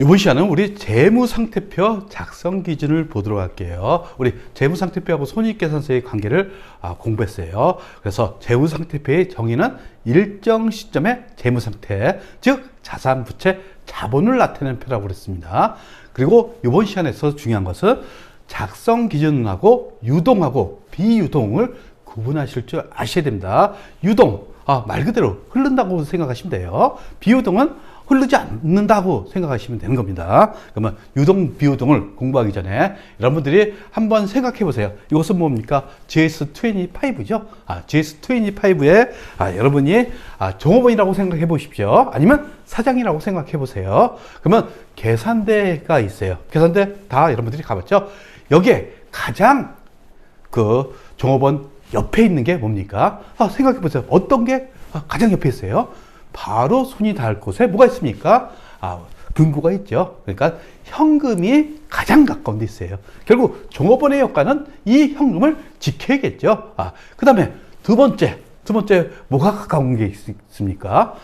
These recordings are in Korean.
이번 시간은 우리 재무상태표 작성 기준을 보도록 할게요. 우리 재무상태표하고 손익계산서의 관계를 공부했어요. 그래서 재무상태표의 정의는 일정 시점의 재무상태, 즉 자산, 부채, 자본을 나타내는 표라고 그랬습니다. 그리고 이번 시간에서 중요한 것은 작성 기준하고 유동하고 비유동을 구분하실 줄 아셔야 됩니다. 유동, 말 그대로 흐른다고 생각하시면 돼요. 비유동은 흐르지 않는다고 생각하시면 되는 겁니다. 그러면 유동, 비유동을 공부하기 전에 여러분들이 한번 생각해 보세요. 이것은 뭡니까? GS25죠. GS25에 여러분이 종업원이라고 생각해 보십시오. 아니면 사장이라고 생각해 보세요. 그러면 계산대가 있어요. 계산대 다 여러분들이 가봤죠? 여기에 가장 그 종업원 옆에 있는 게 뭡니까? 생각해 보세요. 어떤 게 가장 옆에 있어요? 바로 손이 닿을 곳에 뭐가 있습니까? 금고가 있죠. 그러니까 현금이 가장 가까운 데 있어요. 결국 종업원의 역할은 이 현금을 지켜야겠죠. 그 다음에 두 번째 뭐가 가까운 게 있습니까?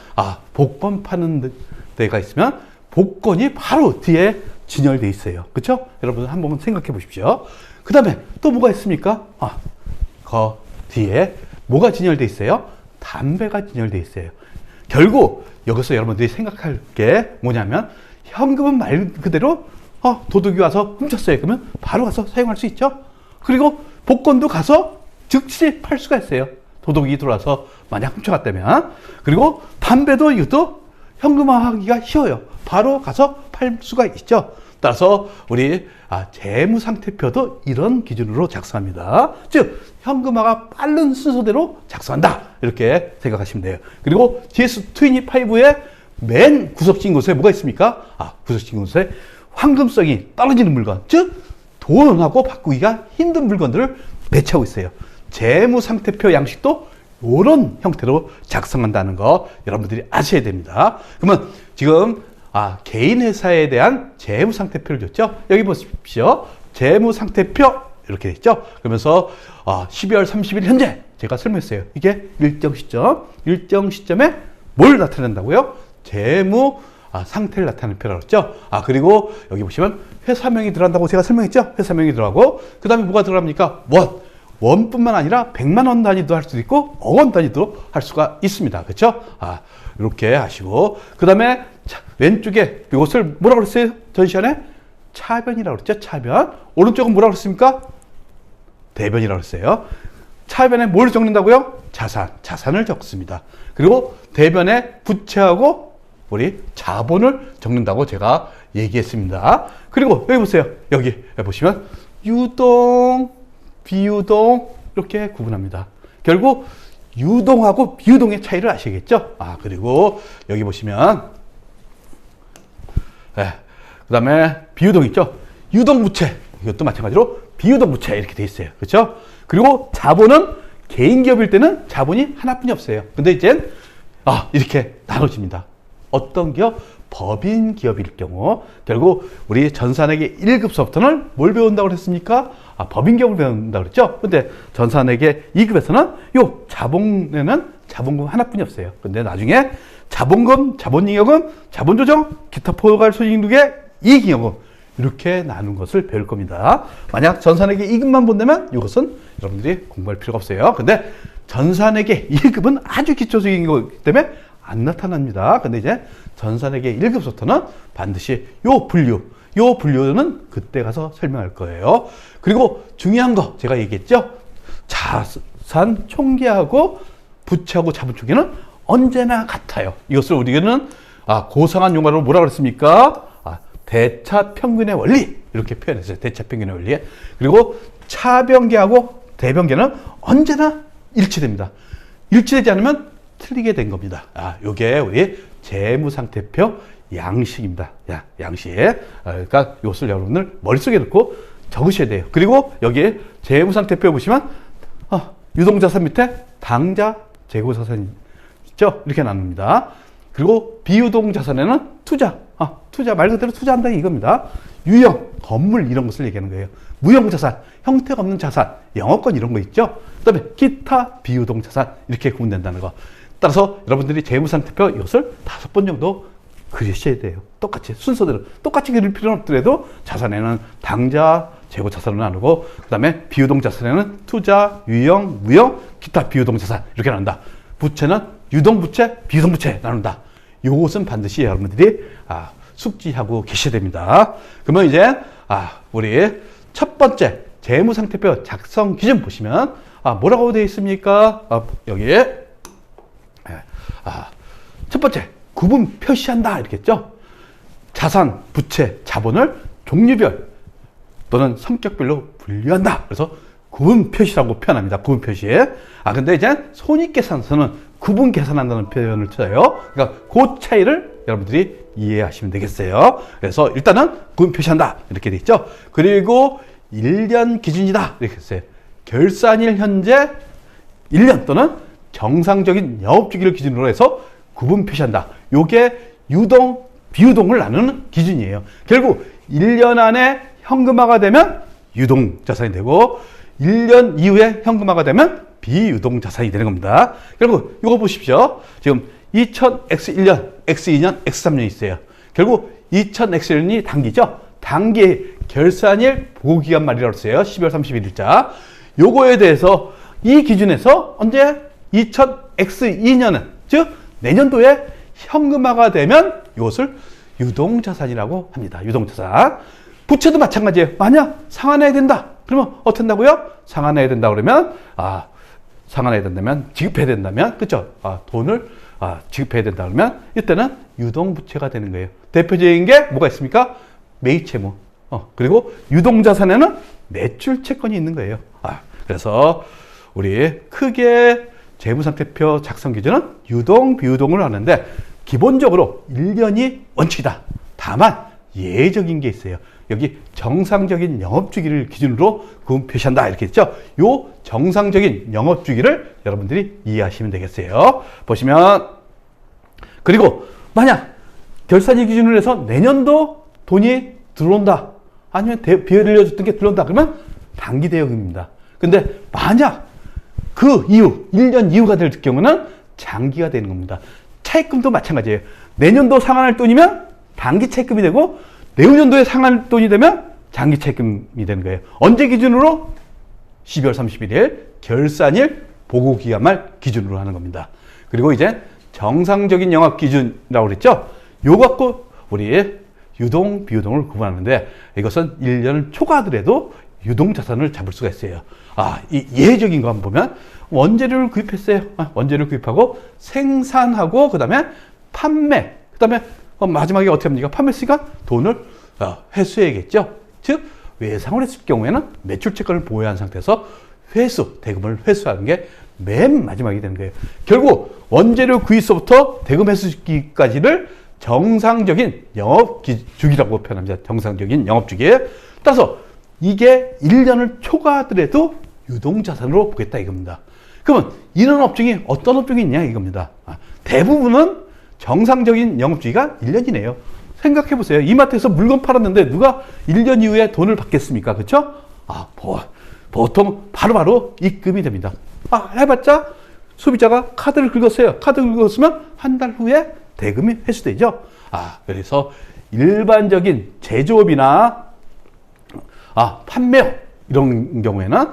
복권 파는 데가 있으면 복권이 바로 뒤에 진열돼 있어요. 그렇죠? 여러분 한번 생각해 보십시오. 그 다음에 또 뭐가 있습니까? 그 뒤에 뭐가 진열돼 있어요? 담배가 진열돼 있어요. 결국 여기서 여러분들이 생각할 게 뭐냐면 현금은 말 그대로 도둑이 와서 훔쳤어요. 그러면 바로 가서 사용할 수 있죠. 그리고 복권도 가서 즉시 팔 수가 있어요. 도둑이 들어와서 만약 훔쳐갔다면. 그리고 담배도 이것도 현금화하기가 쉬워요. 바로 가서 팔 수가 있죠. 따라서 우리 재무상태표도 이런 기준으로 작성합니다. 즉 현금화가 빠른 순서대로 작성한다 이렇게 생각하시면 돼요. 그리고 GS25의 맨 구석진 곳에 뭐가 있습니까? 구석진 곳에 황금성이 떨어지는 물건, 즉 돈하고 바꾸기가 힘든 물건들을 배치하고 있어요. 재무상태표 양식도 이런 형태로 작성한다는 거 여러분들이 아셔야 됩니다. 그러면 지금 개인 회사에 대한 재무상태표를 줬죠. 여기 보십시오. 재무상태표 이렇게 됐죠. 그러면서 12월 30일 현재 제가 설명했어요. 이게 일정 시점에 뭘 나타낸다고요? 재무 상태를 나타내는 표라고 했죠. 그리고 여기 보시면 회사명이 들어간다고 제가 설명했죠. 회사명이 들어가고 그 다음에 뭐가 들어갑니까? 원뿐만 아니라 100만 원 단위도 할 수도 있고 1억 원 단위도 할 수가 있습니다. 그렇죠? 이렇게 하시고 그 다음에 왼쪽에 이것을 뭐라고 그랬어요? 전 시간에 차변이라고 그랬죠. 차변. 오른쪽은 뭐라고 그랬습니까? 대변이라고 그랬어요. 차변에 뭘 적는다고요? 자산을 적습니다. 그리고 대변에 부채하고 우리 자본을 적는다고 제가 얘기했습니다. 그리고 여기 보세요. 여기 보시면 유동, 비유동 이렇게 구분합니다. 결국 유동하고 비유동의 차이를 아시겠죠? 그리고 여기 보시면 그 다음에 비유동 있죠? 유동부채 이것도 마찬가지로 비유동부채 이렇게 돼 있어요. 그렇죠? 그리고 자본은 개인기업일 때는 자본이 하나뿐이 없어요. 근데 이제 이렇게 나눠집니다. 어떤 기업? 법인기업일 경우 결국 우리 전산회계 1급서부터는 뭘 배운다고 그랬습니까? 법인기업을 배운다고 그랬죠? 근데 전산회계 2급에서는 요 자본에는 자본금 하나뿐이 없어요. 근데 나중에 자본금, 자본잉여금, 자본조정, 기타 포괄 소득의 이익잉여금 이렇게 나눈 것을 배울 겁니다. 만약 전산회계 2급만 본다면 이것은 여러분들이 공부할 필요가 없어요. 근데 전산회계 2급은 아주 기초적인 거기 때문에 안 나타납니다. 근데 이제 전산회계 1급부터는 반드시 요 분류는 그때 가서 설명할 거예요. 그리고 중요한 거 제가 얘기했죠. 자산 총계하고 부채하고 자본 총계는 언제나 같아요. 이것을 우리는 고상한 용어로 뭐라고 그랬습니까? 대차평균의 원리 이렇게 표현했어요. 대차평균의 원리. 그리고 차변계하고 대변계는 언제나 일치됩니다. 일치되지 않으면 틀리게 된 겁니다. 요게 우리 재무상태표 양식입니다. 양식. 그러니까 이것을 여러분들 머릿속에 넣고 적으셔야 돼요. 그리고 여기 재무상태표 보시면 유동자산 밑에 당자 재고자산이 있죠? 이렇게 나눕니다. 그리고 비유동자산에는 투자 말 그대로 투자한다 이겁니다. 유형, 건물 이런 것을 얘기하는 거예요. 무형자산, 형태가 없는 자산, 영어권 이런 거 있죠? 그 다음에 기타 비유동자산 이렇게 구분된다는 거. 따라서 여러분들이 재무상태표 이것을 5번 정도 그리셔야 돼요. 똑같이 순서대로 똑같이 그릴 필요는 없더라도 자산에는 당자, 재고 자산을 나누고 그 다음에 비유동 자산에는 투자, 유형, 무형, 기타 비유동 자산 이렇게 나눈다. 부채는 유동 부채, 비유동 부채 나눈다. 요것은 반드시 여러분들이 숙지하고 계셔야 됩니다. 그러면 이제 우리 첫 번째 재무상태표 작성 기준 보시면 뭐라고 되어 있습니까? 여기에 첫 번째 구분 표시한다 이렇게 했죠. 자산, 부채, 자본을 종류별 또는 성격별로 분류한다. 그래서 구분 표시라고 표현합니다. 구분 표시에. 근데 이제 손익계산서는 구분 계산한다는 표현을 써요. 그러니까 그 차이를 여러분들이 이해하시면 되겠어요. 그래서 일단은 구분 표시한다 이렇게 돼 있죠. 그리고 1년 기준이다 이렇게 했어요. 결산일 현재 1년 또는 정상적인 영업주기를 기준으로 해서 구분 표시한다. 요게 유동, 비유동을 나누는 기준이에요. 결국 1년 안에 현금화가 되면 유동 자산이 되고 1년 이후에 현금화가 되면 비유동 자산이 되는 겁니다. 결국 이거 보십시오. 지금 2000X1년, X2년, X3년 있어요. 결국 2000X1년이 단기죠. 단기 결산일 보고기간 말이라고 했어요. 12월 31일자. 요거에 대해서 이 기준에서 언제 2000X2년은 즉 내년도에 현금화가 되면 이것을 유동자산이라고 합니다. 유동자산. 부채도 마찬가지예요. 만약 상환해야 된다. 그러면 어떻게 한다고요? 상환해야 된다 그러면 상환해야 된다면 지급해야 된다면 그렇죠? 돈을 지급해야 된다 그러면 이때는 유동부채가 되는 거예요. 대표적인 게 뭐가 있습니까? 매입채무. 그리고 유동자산에는 매출채권이 있는 거예요. 그래서 우리 크게 재무상태표 작성 기준은 유동, 비유동을 하는데 기본적으로 1년이 원칙이다. 다만 예외적인 게 있어요. 여기 정상적인 영업주기를 기준으로 구분 표시한다 이렇게 했죠. 요 정상적인 영업주기를 여러분들이 이해하시면 되겠어요. 보시면 그리고 만약 결산일 기준으로 해서 내년도 돈이 들어온다. 아니면 빌려줬던 게 들어온다. 그러면 단기 대여금입니다. 근데 만약 그 이후 1년 이후가 될 경우는 장기가 되는 겁니다. 차입금도 마찬가지예요. 내년도 상환할 돈이면 단기 차입금이 되고 내후년도에 상환할 돈이 되면 장기 차입금이 되는 거예요. 언제 기준으로? 12월 31일 결산일 보고기간 말 기준으로 하는 겁니다. 그리고 이제 정상적인 영업 기준이라고 그랬죠. 요 갖고 우리 유동, 비유동을 구분하는데 이것은 1년을 초과하더라도 유동자산을 잡을 수가 있어요. 이 예외적인 거 한번 보면 원재료를 구입했어요. 원재료를 구입하고 생산하고 그 다음에 판매 그 다음에 마지막에 어떻게 합니까? 판매했으니까 돈을 회수해야겠죠. 즉 외상을 했을 경우에는 매출채권을 보유한 상태에서 대금을 회수하는 게 맨 마지막이 되는 거예요. 결국 원재료 구입서부터 대금 회수기까지를 정상적인 영업주기라고 표현합니다. 정상적인 영업주기에 따라서 이게 1년을 초과하더라도 유동자산으로 보겠다 이겁니다. 그러면 이런 업종이 어떤 업종이 있냐 이겁니다. 대부분은 정상적인 영업주기가 1년이네요. 생각해보세요. 이마트에서 물건 팔았는데 누가 1년 이후에 돈을 받겠습니까? 그렇죠? 보통 바로바로 입금이 됩니다. 해봤자 소비자가 카드를 긁었어요. 카드를 긁었으면 한 달 후에 대금이 회수되죠. 그래서 일반적인 제조업이나 판매업 이런 경우에는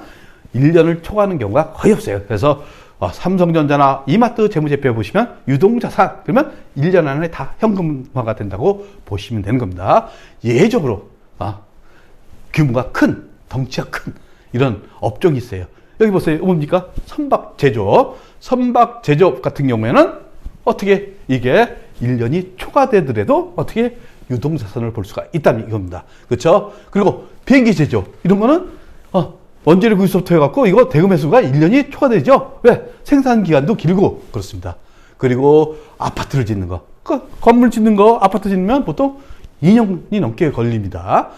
1년을 초과하는 경우가 거의 없어요. 그래서 삼성전자나 이마트 재무제표 보시면 유동자산 그러면 1년 안에 다 현금화가 된다고 보시면 되는 겁니다. 예외적으로 규모가 큰, 덩치가 큰 이런 업종이 있어요. 여기 보세요. 뭡니까? 선박제조업. 선박제조업 같은 경우에는 어떻게 이게 1년이 초과되더라도 어떻게 유동자산을 볼 수가 있다는 이겁니다. 그렇죠? 그리고 비행기 제조 이런 거는 원재료 구입서부터 해갖고 이거 대금 회수가 1년이 초과되죠. 왜? 생산 기간도 길고 그렇습니다. 그리고 아파트를 짓는 거, 건물 짓는 거, 아파트 짓으면 보통 2년이 넘게 걸립니다.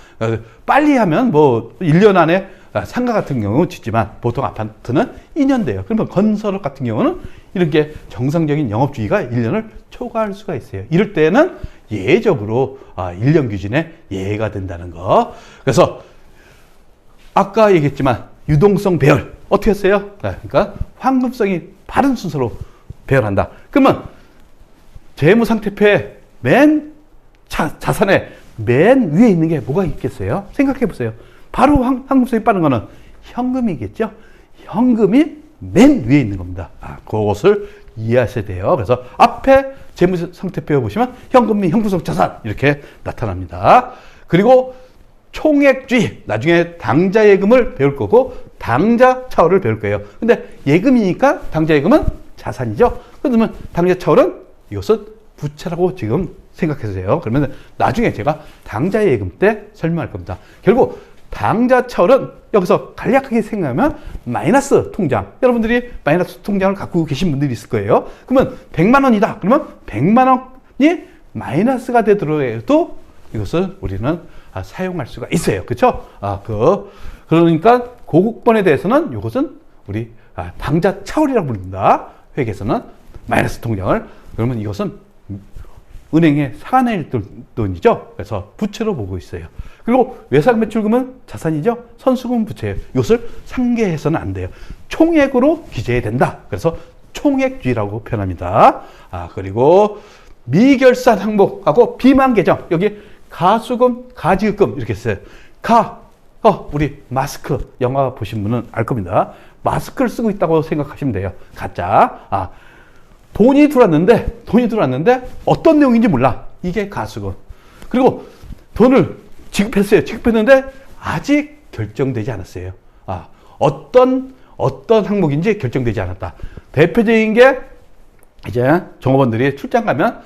빨리 하면 1년 안에 상가 같은 경우 짓지만 보통 아파트는 2년 돼요. 그러면 건설 같은 경우는 이렇게 정상적인 영업주기가 1년을 초과할 수가 있어요. 이럴 때는 예외적으로 1년 기준에 예외가 된다는 거. 그래서 아까 얘기했지만 유동성 배열 어떻게 했어요? 그러니까 황금성이 바른 순서로 배열한다. 그러면 재무상태표의 맨 자산의 맨 위에 있는 게 뭐가 있겠어요? 생각해 보세요. 바로 항공성이 빠른 거는 현금이겠죠? 현금이 맨 위에 있는 겁니다. 그것을 이해하셔야 돼요. 그래서 앞에 재무상태표 보시면 현금 및 형부성 자산 이렇게 나타납니다. 그리고 총액주의, 나중에 당좌 예금을 배울 거고 당좌 차월을 배울 거예요. 근데 예금이니까 당좌 예금은 자산이죠. 그러면 당좌 차월은 이것은 부채라고 지금 생각하세요. 그러면 나중에 제가 당좌 예금 때 설명할 겁니다. 결국 당좌 차월은 여기서 간략하게 생각하면 마이너스 통장. 여러분들이 마이너스 통장을 갖고 계신 분들이 있을 거예요. 그러면 100만 원이다. 그러면 100만 원이 마이너스가 되더라도 이것을 우리는 사용할 수가 있어요. 그렇죠? 그러니까 고국번에 대해서는 이것은 우리 당좌 차월이라고 부릅니다. 회계에서는 마이너스 통장을. 그러면 이것은 은행에 사내일 돈이죠. 그래서 부채로 보고 있어요. 그리고 외상 매출금은 자산이죠. 선수금은 부채예요. 이것을 상계해서는 안 돼요. 총액으로 기재해야 된다. 그래서 총액주의라고 표현합니다. 그리고 미결산 항목하고 비만 계정. 여기 가수금, 가지급금 이렇게 써요. 우리 마스크 영화 보신 분은 알 겁니다. 마스크를 쓰고 있다고 생각하시면 돼요. 가짜. 돈이 들어왔는데 어떤 내용인지 몰라. 이게 가수금. 그리고 돈을 지급했는데 아직 결정되지 않았어요. 어떤 항목인지 결정되지 않았다. 대표적인 게 이제 종업원들이 출장 가면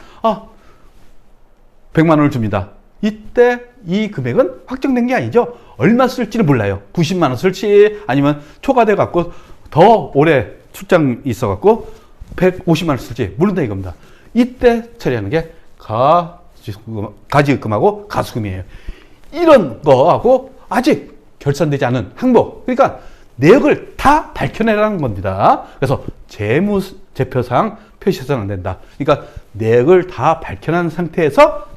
100만 원을 줍니다. 이때 이 금액은 확정된 게 아니죠. 얼마 쓸지는 몰라요. 90만 원 쓸지 아니면 초과돼 갖고 더 오래 출장 있어 갖고 150만 원 쓸지 모른다 이겁니다. 이때 처리하는 게 가지급금하고 가수금이에요. 이런 거하고 아직 결산되지 않은 항목, 그러니까 내역을 다 밝혀내라는 겁니다. 그래서 재무제표상 표시해서는 안 된다. 그러니까 내역을 다 밝혀낸 상태에서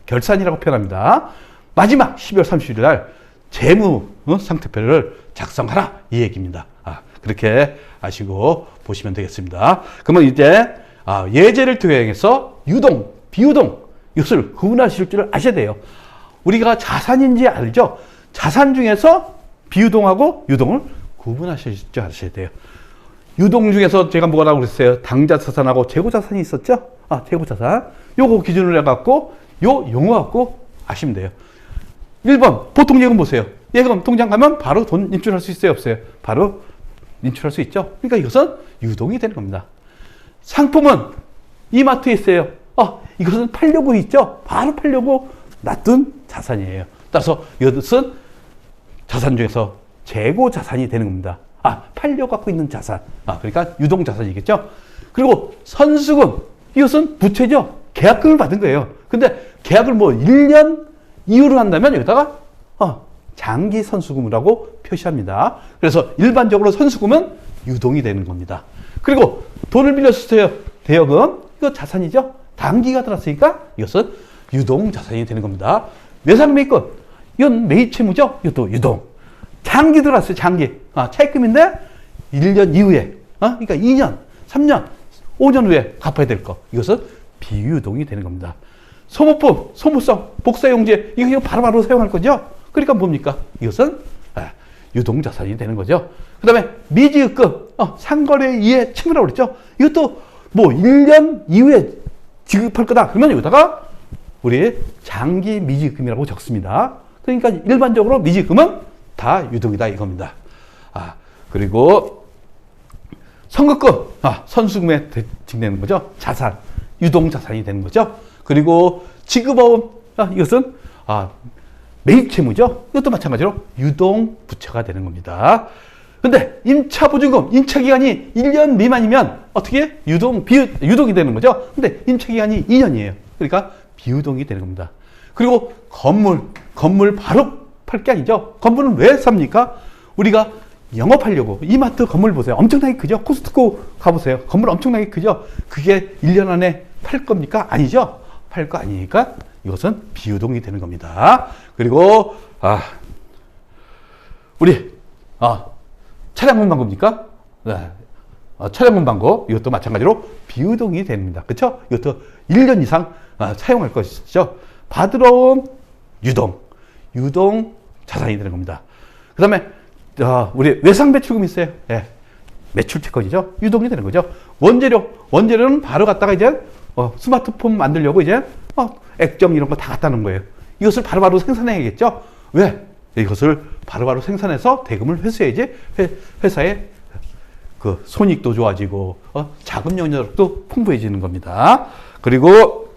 결산이라고 표현합니다. 마지막 12월 30일 날 재무상태표를 작성하라 이 얘기입니다. 그렇게 아시고 보시면 되겠습니다. 그러면 이제 예제를 투영해서 유동, 비유동 이것을 구분하실 줄 아셔야 돼요. 우리가 자산인지 알죠? 자산 중에서 비유동하고 유동을 구분하실 줄 아셔야 돼요. 유동 중에서 제가 뭐라고 그랬어요? 당좌자산하고 재고자산이 있었죠? 재고자산. 요거 기준으로 해갖고 요 용어 갖고 아시면 돼요. 1번 보통 예금 보세요. 예금 통장 가면 바로 돈 인출할 수 있어요? 없어요? 바로 인출할 수 있죠? 그러니까 이것은 유동이 되는 겁니다. 상품은 이마트에 있어요. 이것은 팔려고 있죠? 바로 팔려고 놔둔 자산이에요. 따라서 이것은 자산 중에서 재고 자산이 되는 겁니다. 팔려 갖고 있는 자산. 그러니까 유동 자산이겠죠? 그리고 선수금. 이것은 부채죠? 계약금을 받은 거예요. 근데 계약을 1년 이후로 한다면 여기다가 장기 선수금이라고 표시합니다. 그래서 일반적으로 선수금은 유동이 되는 겁니다. 그리고 돈을 빌렸어요. 대여금. 이거 자산이죠? 단기가 들었으니까 이것은 유동 자산이 되는 겁니다. 외상 매입금. 이건 매입 채무죠? 이것도 유동. 장기 들어왔어요. 장기. 차입금인데 1년 이후에 그러니까 2년, 3년, 5년 후에 갚아야 될 거. 이것은 비유동이 되는 겁니다. 소모품, 소모성, 복사용지 이거 바로바로 사용할 거죠? 그러니까 뭡니까? 이것은 유동자산이 되는 거죠. 그 다음에 미지급금, 상거래 이해 채무라고 그랬죠? 이것도 1년 이후에 지급할 거다. 그러면 여기다가 우리 장기 미지급금이라고 적습니다. 그러니까 일반적으로 미지급금은 다 유동이다 이겁니다. 그리고 선급금, 선수금에 증되는 거죠. 자산, 유동자산이 되는 거죠. 그리고 지급어음, 이것은 매입채무죠. 이것도 마찬가지로 유동부채가 되는 겁니다. 근데 임차보증금, 임차기간이 1년 미만이면 어떻게 유동이 되는 거죠. 근데 임차기간이 2년이에요. 그러니까 비유동이 되는 겁니다. 그리고 건물 바로 팔 게 아니죠. 건물은 왜 삽니까? 우리가 영업하려고. 이마트 건물 보세요. 엄청나게 크죠? 코스트코 가보세요. 건물 엄청나게 크죠? 그게 1년 안에 팔 겁니까? 아니죠? 팔 거 아니니까 이것은 비유동이 되는 겁니다. 그리고 우리 차량은 뭡니까? 네. 촬영본 방법 이것도 마찬가지로 비유동이 됩니다. 그렇죠? 이것도 1년 이상 사용할 것이죠. 받으러 온 유동 자산이 되는 겁니다. 그 다음에 우리 외상 매출금 있어요. 예. 매출 채권이죠. 유동이 되는 거죠. 원재료는 바로 갖다가 이제 스마트폰 만들려고 이제 액정 이런 거 다 갖다 놓은 거예요. 이것을 바로바로 생산해야겠죠. 왜? 이것을 바로바로 생산해서 대금을 회수해야지 회사의 그 손익도 좋아지고 자금 영역도 풍부해지는 겁니다. 그리고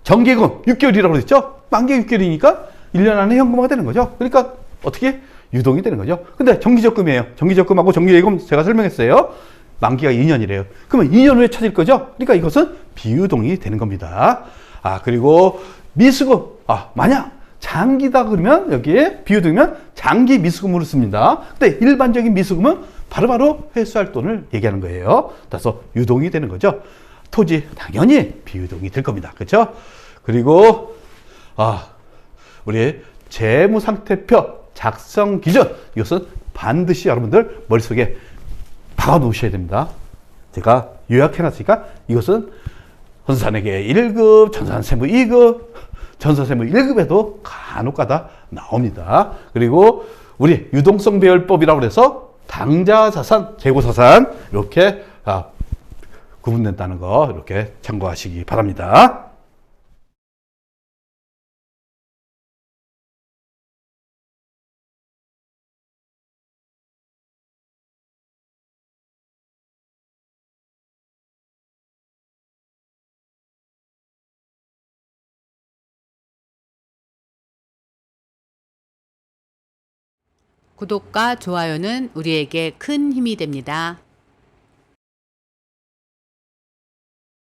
정기금 6개월이라고 그랬죠. 만기 6개월이니까 1년 안에 현금화가 되는 거죠. 그러니까 어떻게 유동이 되는 거죠. 근데 정기적금이에요. 정기적금하고 정기예금 제가 설명했어요. 만기가 2년이래요. 그러면 2년 후에 찾을 거죠. 그러니까 이것은 비유동이 되는 겁니다. 그리고 미수금. 만약 장기다 그러면 여기에 비유동이면 장기 미수금으로 씁니다. 근데 일반적인 미수금은 바로바로 회수할 돈을 얘기하는 거예요. 따라서 유동이 되는 거죠. 토지 당연히 비유동이 될 겁니다. 그렇죠? 그리고 우리 재무상태표 작성 기준, 이것은 반드시 여러분들 머릿속에 박아 놓으셔야 됩니다. 제가 요약해 놨으니까 이것은 헌산에게 1급, 전산세무 2급, 전산세무 1급에도 간혹가다 나옵니다. 그리고 우리 유동성 배열법이라고 해서 당자자산, 재고자산 이렇게 구분된다는 거 이렇게 참고하시기 바랍니다. 구독과 좋아요는 우리에게 큰 힘이 됩니다.